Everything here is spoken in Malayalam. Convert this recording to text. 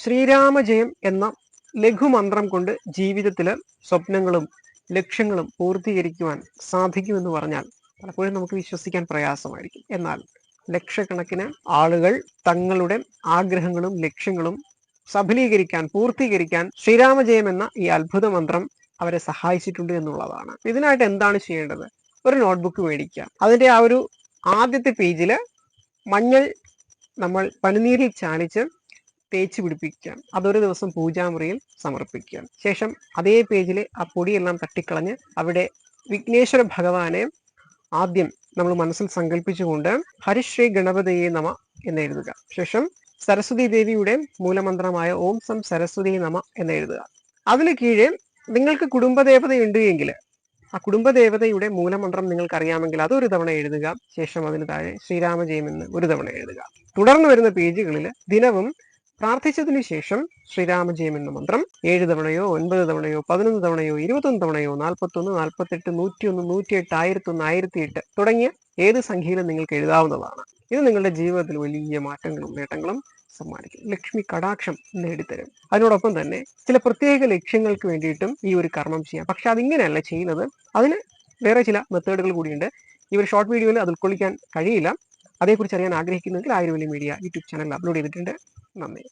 ശ്രീരാമജയം എന്ന ലഘുമന്ത്രം കൊണ്ട് ജീവിതത്തില് സ്വപ്നങ്ങളും ലക്ഷ്യങ്ങളും പൂർത്തീകരിക്കുവാൻ സാധിക്കുമെന്ന് പറഞ്ഞാൽ പലപ്പോഴും നമുക്ക് വിശ്വസിക്കാൻ പ്രയാസമായിരിക്കും. എന്നാൽ ലക്ഷക്കണക്കിന് ആളുകൾ തങ്ങളുടെ ആഗ്രഹങ്ങളും ലക്ഷ്യങ്ങളും സഫലീകരിക്കാൻ, പൂർത്തീകരിക്കാൻ ശ്രീരാമജയം എന്ന ഈ അത്ഭുത മന്ത്രം അവരെ സഹായിച്ചിട്ടുണ്ട് എന്നുള്ളതാണ്. ഇതിനായിട്ട് എന്താണ് ചെയ്യേണ്ടത്? ഒരു നോട്ട്ബുക്ക് മേടിക്കുക. അതിന്റെ ആ ഒരു ആദ്യത്തെ പേജിൽ മഞ്ഞൾ നമ്മൾ പനിനീരിൽ ചാലിച്ച് തേച്ച് പിടിപ്പിക്കുക. അതൊരു ദിവസം പൂജാമുറിയിൽ സമർപ്പിക്കുക. ശേഷം അതേ പേജിൽ ആ പൊടിയെല്ലാം തട്ടിക്കളഞ്ഞ് അവിടെ വിഘ്നേശ്വര ഭഗവാനെ ആദ്യം നമ്മൾ മനസ്സിൽ സങ്കല്പിച്ചുകൊണ്ട് ഹരിശ്രീ ഗണപതിയെ നമ എന്ന് എഴുതുക. ശേഷം സരസ്വതി ദേവിയുടെ മൂലമന്ത്രമായ ഓം സം സരസ്വതി നമ എന്ന് എഴുതുക. അതിന് കീഴെ നിങ്ങൾക്ക് കുടുംബദേവതയുണ്ട് എങ്കിൽ ആ കുടുംബദേവതയുടെ മൂലമന്ത്രം നിങ്ങൾക്ക് അറിയാമെങ്കിൽ അതൊരു തവണ എഴുതുക. ശേഷം അതിന് താഴെ ശ്രീരാമജയം എന്ന് ഒരു തവണ എഴുതുക. തുടർന്ന് വരുന്ന പേജുകളിൽ ദിനവും പ്രാർത്ഥിച്ചതിനു ശേഷം ശ്രീരാമജയം എന്ന മന്ത്രം 7 തവണയോ 9 തവണയോ 11 തവണയോ 21 തവണയോ 41, 48, 101, 108, 1001, 1008 തുടങ്ങിയ ഏത് സംഖ്യയിലും നിങ്ങൾക്ക് എഴുതാവുന്നതാണ്. ഇത് നിങ്ങളുടെ ജീവിതത്തിൽ വലിയ മാറ്റങ്ങളും നേട്ടങ്ങളും സമ്മാനിക്കും. ലക്ഷ്മി കടാക്ഷം നേടിത്തരും. അതിനോടൊപ്പം തന്നെ ചില പ്രത്യേക ലക്ഷ്യങ്ങൾക്ക് വേണ്ടിയിട്ടും ഈ ഒരു കർമ്മം ചെയ്യാം. പക്ഷെ അതിങ്ങനെയല്ല ചെയ്യുന്നത്. അതിന് വേറെ ചില മെത്തേഡുകൾ കൂടിയുണ്ട്. ഈ ഒരു ഷോർട്ട് വീഡിയോയിൽ അത് ഉൾക്കൊള്ളിക്കാൻ കഴിയില്ല. അതേക്കുറിച്ച് അറിയാൻ ആഗ്രഹിക്കുന്നെങ്കിൽ Ayiravalli media YouTube channel upload ചെയ്തിട്ടുണ്ട്. നന്ദി.